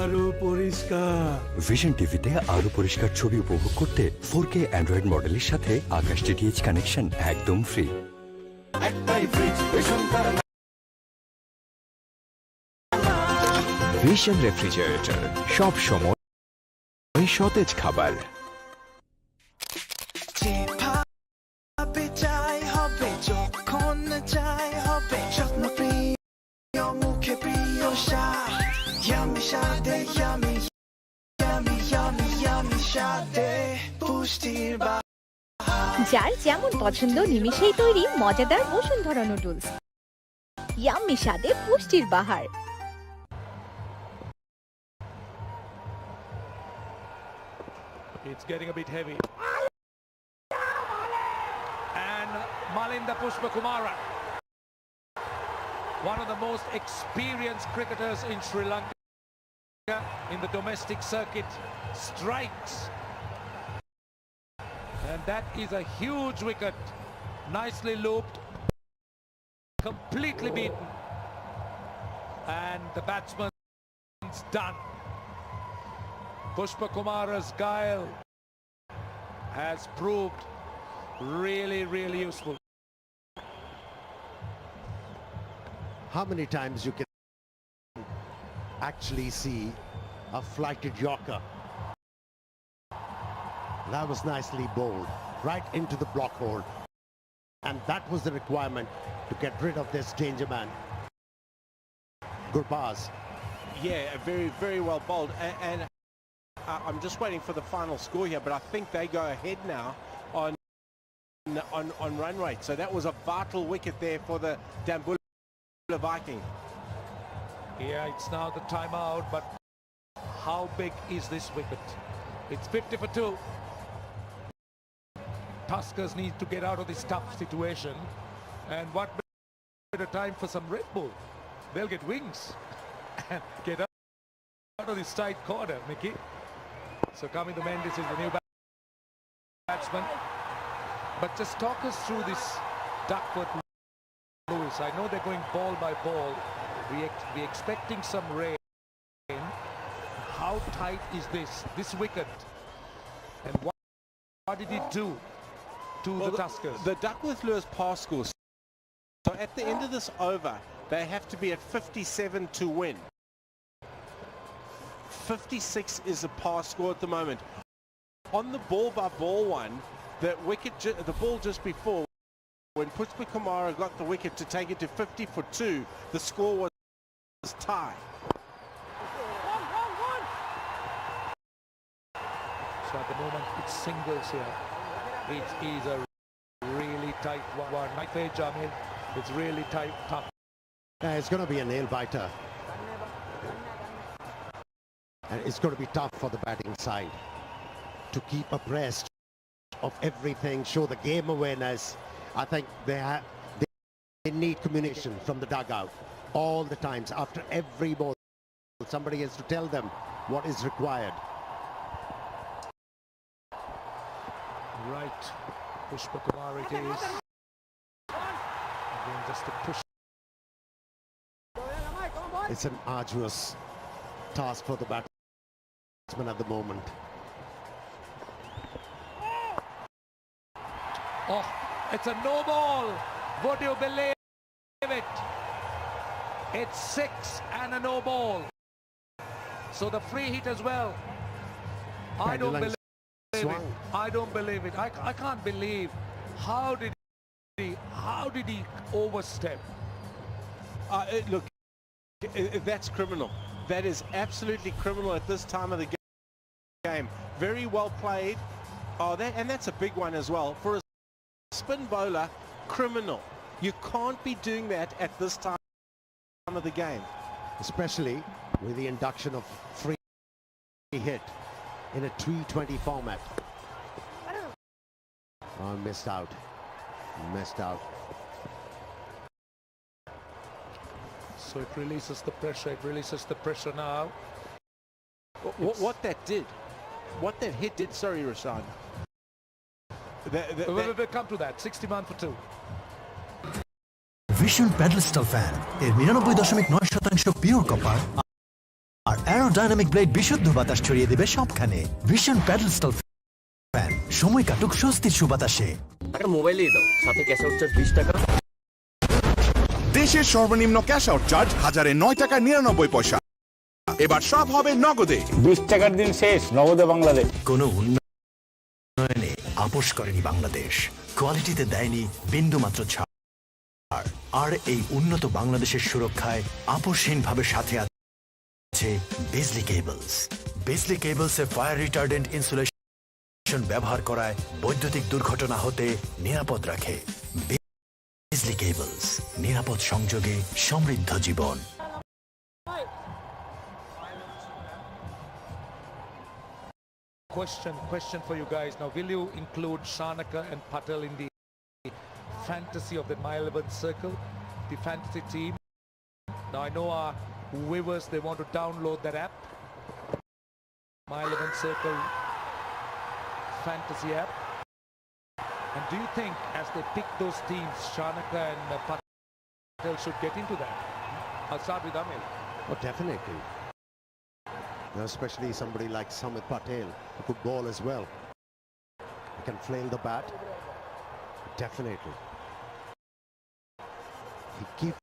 আরো পরিষ্কার। ভিশন টিভিতে আরো পরিষ্কার ছবি উপভোগ করতে 4K অ্যান্ড্রয়েড মডেলের সাথে আকাশ ডিটিএইচ কানেকশন একদম ফ্রি। একটাই ফ্রিজ, ভিশন তার ভিশন রেফ্রিজারেটর, সব সময় সতেজ খাবার। চাই হবে যখন চাই হবে স্বপ্নপ্রিয় মুখে প্রিয় স্বাদ ইয়ামি স্বাদে ইয়ামি ইয়ামি ইয়ামি ইয়ামি স্বাদে পুষ্টির যার যেমন পছন্দ নিমিষেই তৈরি মজাদার বসুন্ধরা নুডলস, ইয়াম্মি স্বাদে পুষ্টির বাহার। It's getting a bit heavy. And Malinda Pushpakumara, one of the most experienced cricketers in Sri Lanka in the domestic circuit, strikes. And that is a huge wicket. Nicely looped, completely beaten. And the batsman's done. Pushpakumara's guile has proved really useful. How many times you can actually see a flighted yorker? That was nicely bowled right into the block hole, and that was the requirement to get rid of this danger man. Gurbaz. Yeah, very well bowled, and I'm just waiting for the final score here, but I think they go ahead now on run rate. So that was a vital wicket there for the Dambulla Viking. Yeah, it's now the timeout, but how big is this wicket? It's 50 for 2. Tuskers need to get out of this tough situation, and what better time for some Red Bull? They'll get wings and get out of this tight corner, Mickey. So coming to Mendes is the new batsman. But just talk us through this Duckworth Lewis. I know they're going ball by ball. We're expecting some rain. How tight is this wicket? And what did it do to the Tuskers? The Duckworth Lewis pass scores. So at the end of this over, they have to be at 57 to win. 56 is the pass score at the moment. On the ball by ball one, the ball just before, when Pushpakumara got the wicket to take it to 50 for 2, the score was tie. So at the moment it's singles here. It is a really tight one. My fair Jamil, it's really tight, tough. It's going to be a nail biter. And it's going to be tough for the batting side to keep abreast of everything, show the game awareness. I think they need communication from the dugout all the times. After every ball, somebody has to tell them what is required. Right, Pushpakumara it is. Again, just to push. It's an arduous task for the batsman at the moment. Oh, it's a no ball. Would you believe it? It's 6 and a no ball. So the free hit as well. I don't believe it. I don't believe it. I can't believe how did he overstep? Look, that's criminal. That is absolutely criminal at this time of the game. Very well played. Oh, and that's a big one as well. For a spin bowler, criminal. You can't be doing that at this time of the game. Especially with the induction of free hit in a T20 format. Oh, missed out. Missed out. So it releases the pressure. It releases the pressure now. What that hit did, sorry, Rashan. We'll come to that. 61 for 2. Vision paddle star fan এর 99.9% pure copper আর aerodynamic blade বিশুদ্ধ বাতাস ছড়িয়ে দেবে সবখানে। Vision pedal style fan, সময় কাটুক স্বস্তির সুবাতাসে। একটা মোবাইলেই দাও, সাথে ক্যাশ আউট চার্জ 20 টাকা। দেশের সর্বনিম্ন ক্যাশ আউট চার্জ 1009 টাকা 99 পয়সা। এবার সব হবে নগদে। 20 টাকার দিন শেষ, নগদে বাংলাদেশ। কোনো উন্নয়নে আপোষ করেনি বাংলাদেশ, কোয়ালিটিতে দেয়নি বিন্দুমাত্র ছাড়। আর এই উন্নত বাংলাদেশের সুরক্ষায় আপোষহীনভাবে সাথে আছে বিজলি কেবলস। বিজলি কেবলসে ফায়ার রিটার্ডেন্ট ইনসুলেশন ব্যবহার করায় বৈদ্যুতিক দুর্ঘটনা হতে নিরাপদ রাখে। বিজলি কেবলস, নিরাপদ সংযোগে সমৃদ্ধ জীবন। Question for you guys now. Will you include Shanaka and Patel in the fantasy of the My 11 circle, the fantasy team? Now I know our viewers, they want to download that app, My 11 circle fantasy app. And do you think as they pick those teams, Shanaka and Patel should get into that? I'll start with Amil. Oh, definitely. Especially somebody like Samit Patel, who could bowl as well. He can flail the bat. Definitely. He keeps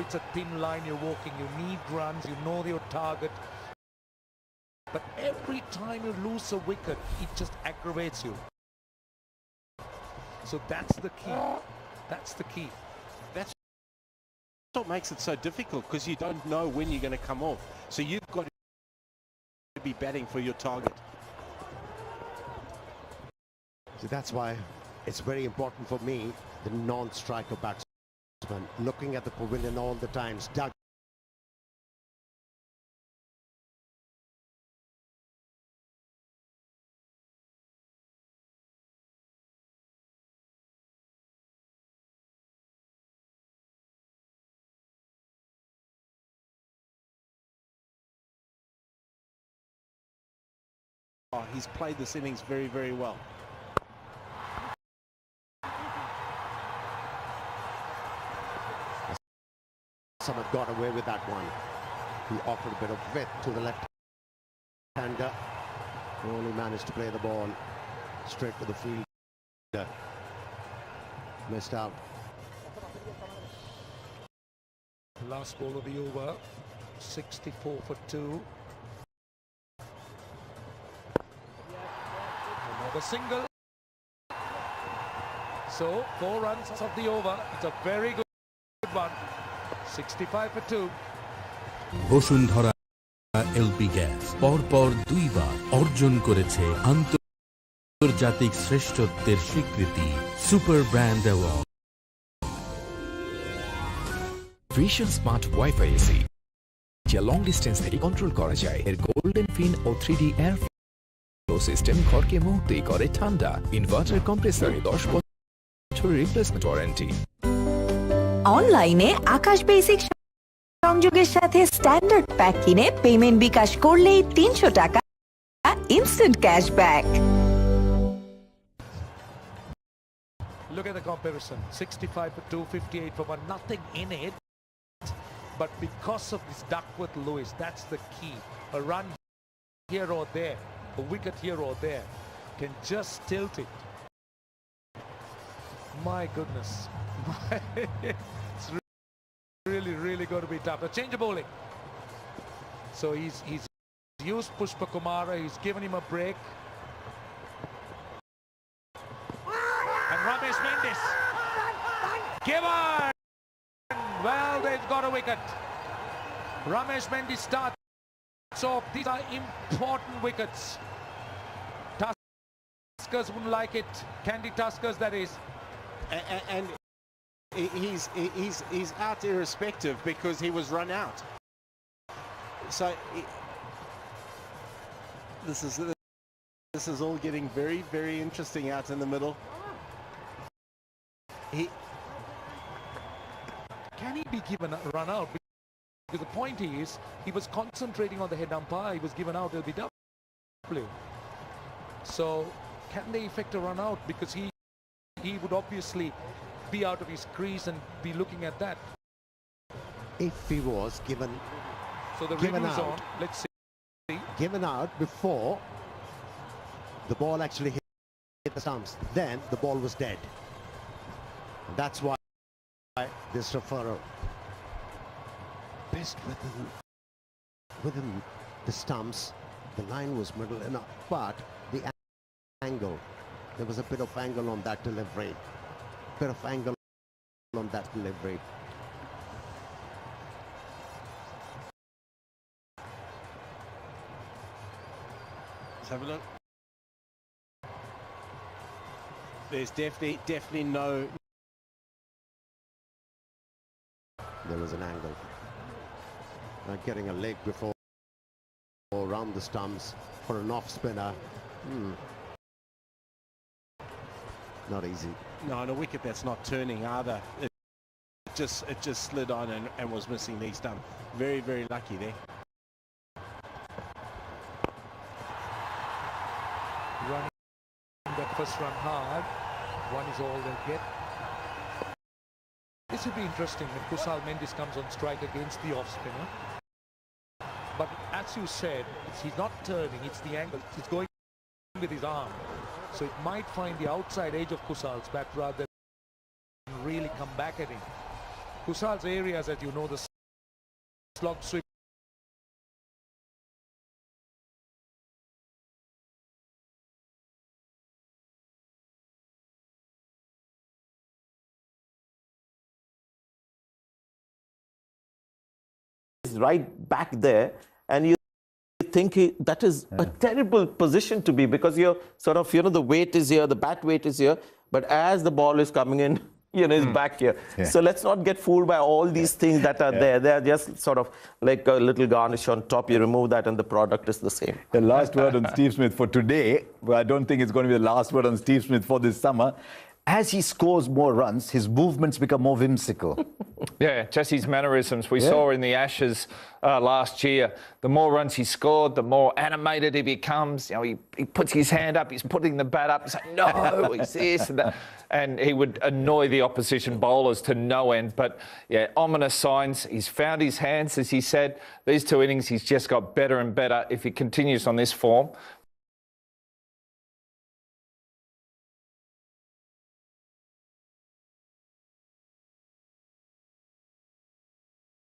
it's a thin line you're walking, you need runs, you know your target. But every time you lose a wicket, it just aggravates you. So that's the key. That's the key. That's what makes it so difficult, because you don't know when you're going to come off. So you've got to be batting for your target. So that's why it's very important for me, the non-striker batsman, looking at the pavilion all the time. Oh, he's played this innings very, very well. Someone got away with that one. He offered a bit of width to the left-hander. He only managed to play the ball straight to the fielder. Missed out. Last ball of the over, 64 for 2. Another single. So 4 runs of the over. It's a very good one. 65 for 2. Bashundhara LP gas পরপর 2 বার অর্জন করেছে আন্তর্জাতিক শ্রেষ্ঠত্বের স্বীকৃতি super brand award. Vision smart wifi AC যা long distance থেকে control করা যায়। এর গোল্ডেন ফিন ও 3D এয়ার ফ্লো সিস্টেম ঘরকে মুহূর্তেই করে ঠান্ডা। ইনভার্টার কম্প্রেসরে 10 বছরের রিপ্লেসমেন্ট ওয়ারেন্টি। অনলাইনে আকাশ বেসিক সংযোগের সাথে স্ট্যান্ডার্ড প্যাক কিনে পেমেন্ট বিকাশ করলেই 300 টাকা instant cashback. Look at the comparison. 65 for 2, 58 for 1. Nothing in it. But because of this Duckworth Lewis, that's the key. A run here or there, a wicket here or there, can just tilt it. My goodness. It's really going to be tough. A change of bowling. So he's used Pushpa Kumara. He's given him a break. And Ramesh Mendis. Given. Well, they've got a wicket. Ramesh Mendis starts off. These are important wickets. Tuskers wouldn't like it. Candy Tuskers, that is. And he's out irrespective because he was run out. So this is all getting very, very interesting out in the middle. Can he be given a run out? Because the point is, he was concentrating on the head umpire. He was given out LBW. So can they effect a run out? Because he he would obviously be out of his crease and be looking at that. If he was given So the given review's out. on. Let's see. given out before the ball actually hit the stumps, then the ball was dead. And that's why this referral best within the stumps. The line was middle enough, but the angle, there was a bit of angle on that delivery. Bit of angle on that delivery. Let's have a look. There's definitely no. There was an angle. Not getting a leg before around the stumps for an off spinner. Not easy. No, and a wicket that's not turning either. It just slid on and was missing the stump. Very, very lucky there. Running that first run hard. One is all they get. This would be interesting when Kusal Mendis comes on strike against the off spinner. But as you said, he's not turning, it's the angle. He's going with his arm. So it might find the outside edge of Kusal's bat rather than really come back at him. Kusal's areas, as you know, the slog sweep. Right back there, and you think that is a terrible position to be, because you're sort of, the weight is here, the bat weight is here, but as the ball is coming in, it's back here. So let's not get fooled by all these things that are there. They're just sort of like a little garnish on top. You remove that and the product is the same. The last word on Steve Smith for today, but I don't think it's going to be the last word on Steve Smith for this summer. As he scores more runs, his movements become more whimsical. Yeah, just his mannerisms. We saw in the Ashes last year, the more runs he scored, the more animated he becomes. He puts his hand up, he's putting the bat up, he's like, no, he's this and that. And he would annoy the opposition bowlers to no end. But, yeah, ominous signs. He's found his hands, as he said. These two innings, he's just got better and better. If he continues on this form,